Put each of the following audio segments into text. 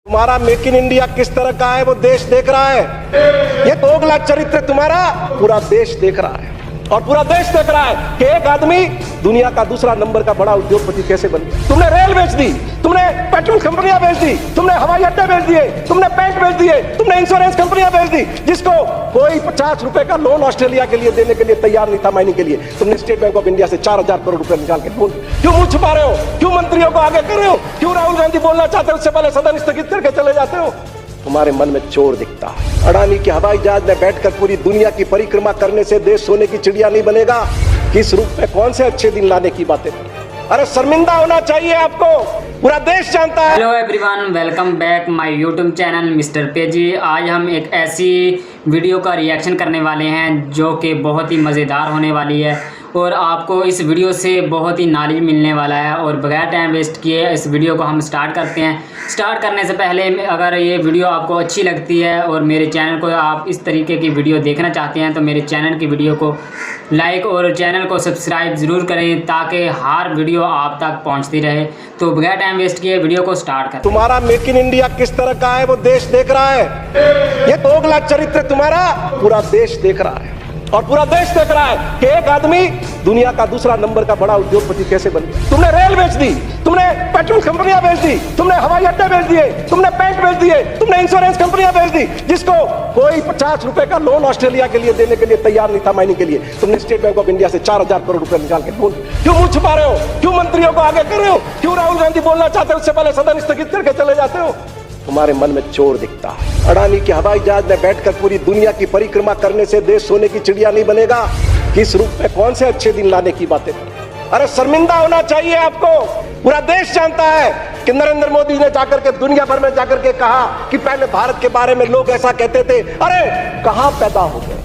तुम्हारा make in India किस तरह का है वो देश देख रहा है। ये दोगला चरित्र तुम्हारा पूरा देश देख रहा है और पूरा देश देख रहा है कि एक आदमी दुनिया का दूसरा नंबर का बड़ा उद्योगपति कैसे बन गया। तुमने रेल बेच दी, तुमने पेट्रोल कंपनियां बेच दी, तुमने हवाई अड्डे बेच दिए, तुमने बैंक बेच दिए, तुमने इंश्योरेंस कंपनियां बेच दी, जिसको कोई 50 रुपए का लोन ऑस्ट्रेलिया के लिए देने के लिए तैयार नहीं था माइनिंग के लिए। तुमने स्टेट बैंक ऑफ इंडिया से 4000 करोड़ रुपए निकाल के क्यों मुंह छुपा रहे हो? क्यों मंत्रियों को आगे कर रहे हो? क्यों राहुल गांधी बोलना चाहते हो उससे पहले सदन स्थगित करके चले जाते हो? तुम्हारे मन में चोर दिखता है। अडानी के हवाई जहाज में बैठकर पूरी दुनिया की परिक्रमा करने से देश सोने की चिड़िया नहीं बनेगा। किस रूप में कौन से अच्छे दिन लाने की बातें? अरे शर्मिंदा होना चाहिए आपको, पूरा देश जानता है। Hello everyone, welcome back my YouTube channel mister पेजी। आज हम एक ऐसी वीडियो का रिएक्शन करने वाले हैं जो कि बहुत ही मज़ेदार होने वाली है और आपको इस वीडियो से बहुत ही नॉलेज मिलने वाला है। और बगैर टाइम वेस्ट किए इस वीडियो को हम स्टार्ट करते हैं। स्टार्ट करने से पहले अगर ये वीडियो आपको अच्छी लगती है और मेरे चैनल को आप इस तरीके की वीडियो देखना चाहते हैं तो मेरे चैनल की वीडियो को लाइक और चैनल को सब्सक्राइब ज़रूर करें ताकि हर वीडियो आप तक पहुंचती रहे। तो बगैर टाइम वेस्ट किए वीडियो को स्टार्ट करें। तुम्हारा मेक इन इंडिया किस तरह का है वो देश देख रहा है। ये दोगला चरित्र तुम्हारा पूरा देश देख रहा है और पूरा देश देख रहा है कि एक आदमी दुनिया का दूसरा नंबर का बड़ा उद्योगपति कैसे बन गया। तुमने रेल बेच दी, तुमने पेट्रोल कंपनियां बेच दी, तुमने हवाई अड्डे बेच दिए, तुमने बैंक बेच दिए, तुमने इंश्योरेंस कंपनियां बेच दी, जिसको कोई 50 रुपए का लोन ऑस्ट्रेलिया के लिए देने के लिए तैयार नहीं था माइनिंग के लिए। तुमने स्टेट बैंक ऑफ इंडिया से 4000 करोड़ रुपए निकाल के क्यों मुंह छुपा रहे हो? क्यों मंत्रियों को आगे कर रहे हो? क्यों राहुल गांधी बोलना चाहते हो उससे पहले सदन स्थगित करके चले जाते हो? तुम्हारे मन में चोर दिखता है। अडानी के हवाई जहाज में बैठकर पूरी दुनिया की परिक्रमा करने से देश सोने की चिड़िया नहीं बनेगा। किस रूप में कौन से अच्छे दिन लाने की बातें? अरे शर्मिंदा होना चाहिए आपको, पूरा देश जानता है कि नरेंद्र मोदी ने जाकर के दुनिया भर में जाकर के कहा कि पहले भारत के बारे में लोग ऐसा कहते थे। अरे कहां पैदा हो गए,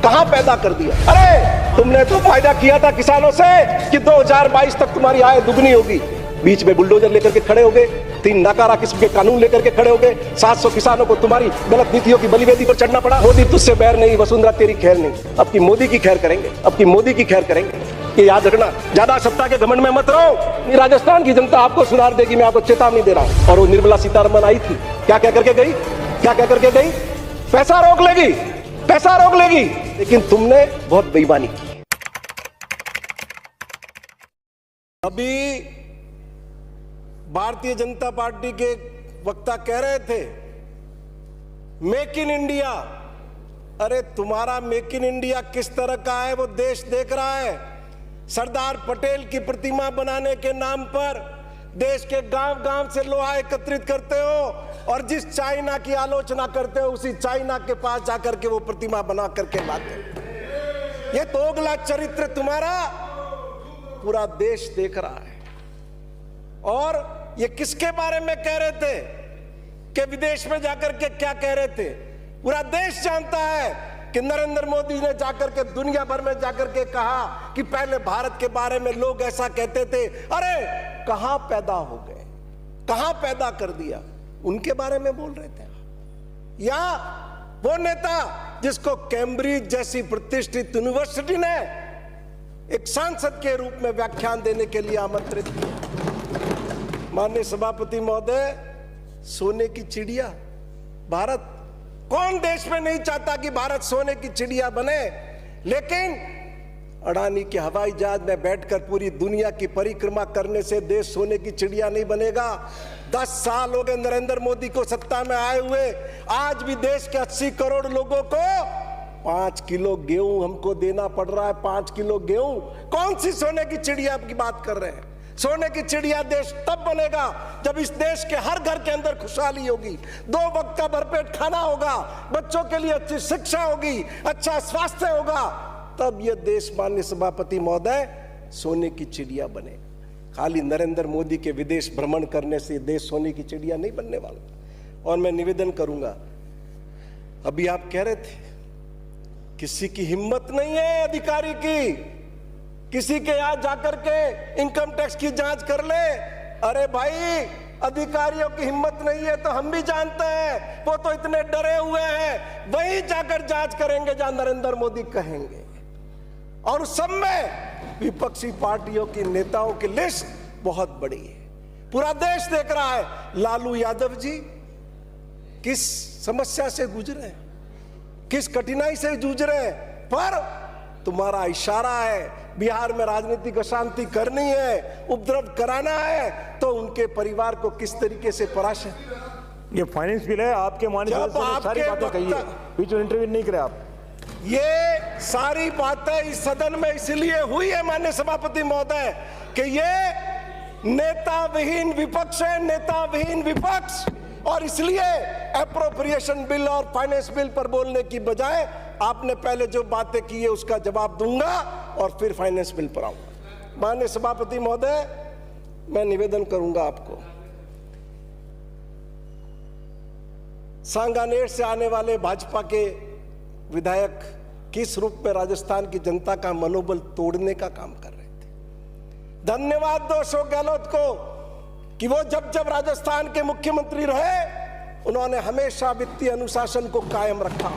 कहां पैदा कर दिया? अरे तुमने तो फायदा किया था किसानों से कि 2022 तक तुम्हारी आय दुगनी होगी। बीच में बुलडोजर लेकर के खड़े हो गए, 3 नाकारा किस्म के कानून लेकर के खड़े हो गए। 700 किसानों को तुम्हारी गलत नीतियों की बलिवेदी पर चढ़ना पड़ा। मोदी तुझसे बैर नहीं, वसुंधरा तेरी खैर नहीं। अब की मोदी की खैर करेंगे, अब की मोदी की खैर करेंगे। ये याद रखना, ज्यादा सत्ता के घमंड में मत रहो। राजस्थान की जनता आपको सुधार देगी, मैं आपको चेतावनी दे रहा हूं। और वो निर्मला सीतारमण आई थी, क्या क्या करके गई? क्या क्या करके गई? पैसा रोक लेगी, पैसा रोक लेगी। लेकिन तुमने बहुत बेईमानी की। अभी भारतीय जनता पार्टी के वक्ता कह रहे थे मेक इन इंडिया। अरे तुम्हारा मेक इन इंडिया किस तरह का है वो देश देख रहा है। सरदार पटेल की प्रतिमा बनाने के नाम पर देश के गांव गांव से लोहा एकत्रित करते हो और जिस चाइना की आलोचना करते हो उसी चाइना के पास जाकर के वो प्रतिमा बना करके लाते हो। ये दोगला चरित्र तुम्हारा पूरा देश देख रहा है। और ये किसके बारे में कह रहे थे कि विदेश में जाकर के क्या कह रहे थे? पूरा देश जानता है कि नरेंद्र मोदी ने जाकर के दुनिया भर में जाकर के कहा कि पहले भारत के बारे में लोग ऐसा कहते थे। अरे कहां पैदा हो गए, कहां पैदा कर दिया? उनके बारे में बोल रहे थे। या वो नेता जिसको कैम्ब्रिज जैसी प्रतिष्ठित यूनिवर्सिटी ने एक सांसद के रूप में व्याख्यान देने के लिए आमंत्रित किया। माननीय सभापति महोदय, सोने की चिड़िया भारत, कौन देश में नहीं चाहता कि भारत सोने की चिड़िया बने? लेकिन अडानी के हवाई जहाज में बैठकर पूरी दुनिया की परिक्रमा करने से देश सोने की चिड़िया नहीं बनेगा। 10 साल हो गए नरेंद्र मोदी को सत्ता में आए हुए। आज भी देश के 80 करोड़ लोगों को 5 किलो गेहूं हमको देना पड़ रहा है। 5 किलो गेहूं। कौन सी सोने की चिड़िया की बात कर रहे हैं? सोने की चिड़िया देश तब बनेगा जब इस देश के हर घर के अंदर खुशहाली होगी, 2 वक्त का भरपेट खाना होगा, बच्चों के लिए अच्छी शिक्षा होगी, अच्छा स्वास्थ्य होगा, तब यह देश माननीय सभापति महोदय सोने की चिड़िया बने। खाली नरेंद्र मोदी के विदेश भ्रमण करने से देश सोने की चिड़िया नहीं बनने वाला। और मैं निवेदन करूंगा, अभी आप कह रहे थे किसी की हिम्मत नहीं है अधिकारी की किसी के यहां जाकर के इनकम टैक्स की जांच कर ले। अरे भाई, अधिकारियों की हिम्मत नहीं है तो हम भी जानते हैं, वो तो इतने डरे हुए हैं। वहीं जाकर जांच करेंगे जहां नरेंद्र मोदी कहेंगे। और उस सब में विपक्षी पार्टियों की नेताओं की लिस्ट बहुत बड़ी है। पूरा देश देख रहा है। लालू यादव जी किस समस्या से गुजरे हैं, किस कठिनाई से जूझ रहे हैं, पर तुम्हारा इशारा है बिहार में राजनीतिक अशांति करनी है, उपद्रव कराना है, तो उनके परिवार को किस तरीके से परास्त। ये फाइनेंस बिल है, आपके माननीय सदस्य ने सारी बातें कही है, बीच में इंटरव्यू नहीं करे आप। ये सारी बातें इस सदन में इसलिए हुई है माननीय सभापति महोदय कि ये नेता विहीन विपक्ष है, नेता विहीन विपक्ष, और इसलिए एप्रोप्रिएशन बिल और फाइनेंस बिल पर बोलने की बजाय आपने पहले जो बातें की है उसका जवाब दूंगा और फिर फाइनेंस बिल पर आऊंगा। माननीय सभापति महोदय, मैं निवेदन करूंगा आपको, सांगानेर से आने वाले भाजपा के विधायक किस रूप में राजस्थान की जनता का मनोबल तोड़ने का काम कर रहे थे। धन्यवाद दो अशोक गहलोत को कि वो जब जब राजस्थान के मुख्यमंत्री रहे उन्होंने हमेशा वित्तीय अनुशासन को कायम रखा।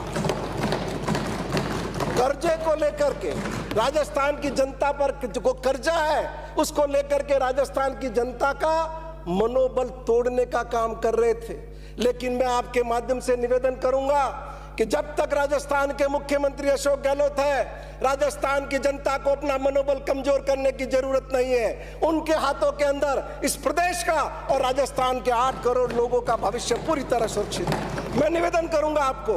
कर्जे को लेकर के राजस्थान की जनता पर जो कर्जा है उसको लेकर के राजस्थान की जनता का मनोबल तोड़ने का काम कर रहे थे। लेकिन मैं आपके माध्यम से निवेदन करूंगा कि जब तक राजस्थान के मुख्यमंत्री अशोक गहलोत है, राजस्थान की जनता को अपना मनोबल कमजोर करने की जरूरत नहीं है। उनके हाथों के अंदर इस प्रदेश का और राजस्थान के 8 करोड़ लोगों का भविष्य पूरी तरह सुरक्षित है। मैं निवेदन करूंगा आपको,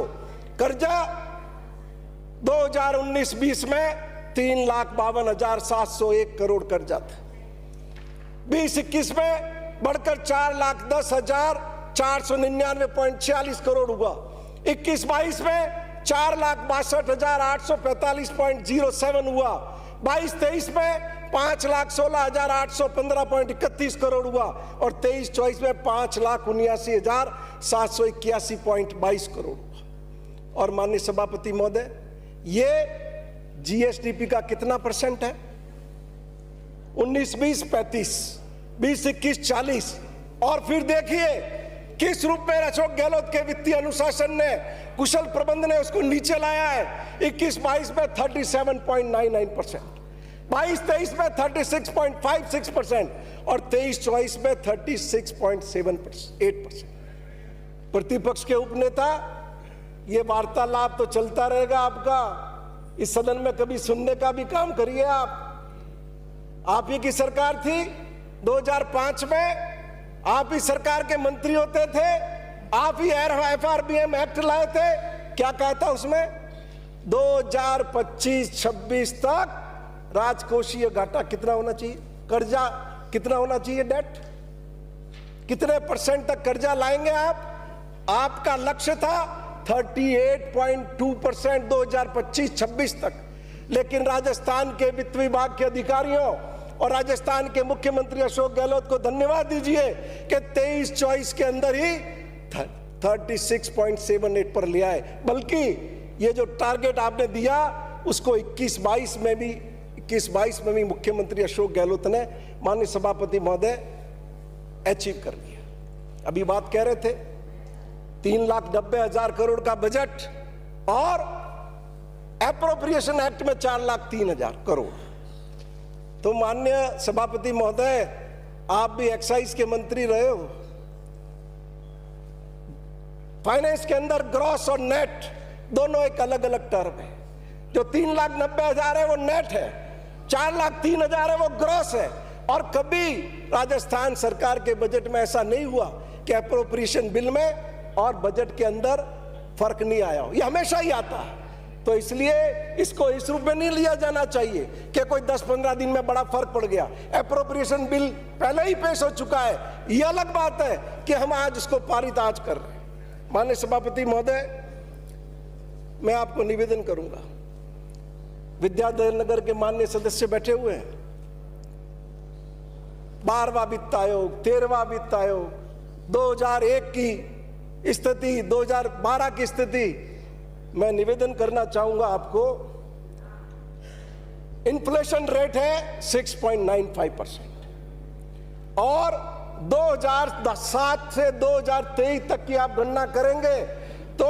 कर्जा 2019-20 में 3,52,701 करोड़ कर्जा था, 2021 में बढ़कर 4,10,499.46 करोड़ हुआ, 21-22 में 4,62,845.07 हुआ, 22-23 में 5,16,815.31 करोड़ हुआ और 23-24 में 5,79,781.22 करोड़ हुआ। और माननीय सभापति महोदय, ये जीएसडीपी का कितना परसेंट है? 19-20 35, 20-21 40। और फिर देखिए किस रूप में अशोक गहलोत के वित्तीय अनुशासन ने, कुशल प्रबंधन ने उसको नीचे लाया है। 21-22 में 37.99%, 22-23 में 36.56% और 23-24 में 36.78%। प्रतिपक्ष के उपनेता, ये वार्तालाप तो चलता रहेगा आपका, इस सदन में कभी सुनने का भी काम करिए। आप ही की सरकार थी 2005 में, आप ही सरकार के मंत्री होते थे, आप ही FRBM एक्ट लाए थे। क्या कहता उसमें? 2025-26 तक राजकोषीय घाटा कितना होना चाहिए, कर्जा कितना होना चाहिए, डेट कितने % तक कर्जा लाएंगे आप? आपका लक्ष्य था 38.2% 2025-26 तक। लेकिन राजस्थान के वित्त विभाग के अधिकारियों और राजस्थान के मुख्यमंत्री अशोक गहलोत को धन्यवाद दीजिए कि 23-24 के अंदर ही 36.78 पर लिया है। बल्कि ये जो टारगेट आपने दिया उसको 21-22 में भी मुख्यमंत्री अशोक गहलोत ने, माननीय सभापति महोदय, अचीव कर लिया। अभी बात कह रहे थे 3,90,000 करोड़ का बजट और एप्रोप्रिएशन एक्ट में 4,03,000 करोड़। तो माननीय सभापति महोदय, आप भी एक्साइज के मंत्री रहे हो, फाइनेंस के अंदर ग्रॉस और नेट दोनों एक अलग अलग टर्म है। जो 3,90,000 है वो नेट है, 4,03,000 है वो ग्रॉस है। और कभी राजस्थान सरकार के बजट में ऐसा नहीं हुआ कि एप्रोप्रिएशन बिल में और बजट के अंदर फर्क नहीं आया हो, ये हमेशा ही आता है। तो इसलिए इसको इस रूप में नहीं लिया जाना चाहिए कि कोई 10-15 दिन में बड़ा फर्क पड़ गया। एप्रोप्रिएशन बिल पहले ही पेश हो चुका है, ये अलग बात है कि हम आज इसको पारित आज कर रहे हैं। माननीय सभापति महोदय, मैं आपको निवेदन करूंगा, विद्याधर नगर के माननीय सदस्य बैठे हुए हैं, 12वां वित्त आयोग, 13वां वित्त आयोग, 2001 की स्थिति, 2012 की स्थिति, मैं निवेदन करना चाहूंगा आपको, इन्फ्लेशन रेट है 6.95% और 2007 से 2023 तक की आप गणना करेंगे तो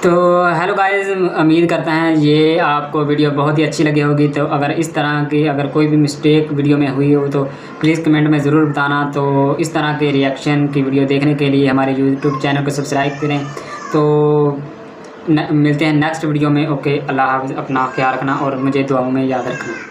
तो हेलो गाइस, उम्मीद करते हैं ये आपको वीडियो बहुत ही अच्छी लगी होगी। तो अगर इस तरह की अगर कोई भी मिस्टेक वीडियो में हुई हो तो प्लीज़ कमेंट में ज़रूर बताना। तो इस तरह के रिएक्शन की वीडियो देखने के लिए हमारे यूट्यूब चैनल को सब्सक्राइब करें। तो मिलते हैं नेक्स्ट वीडियो में। ओके, अल्लाह हाफ़िज़, अपना ख्याल रखना और मुझे दुआओं में याद रखना।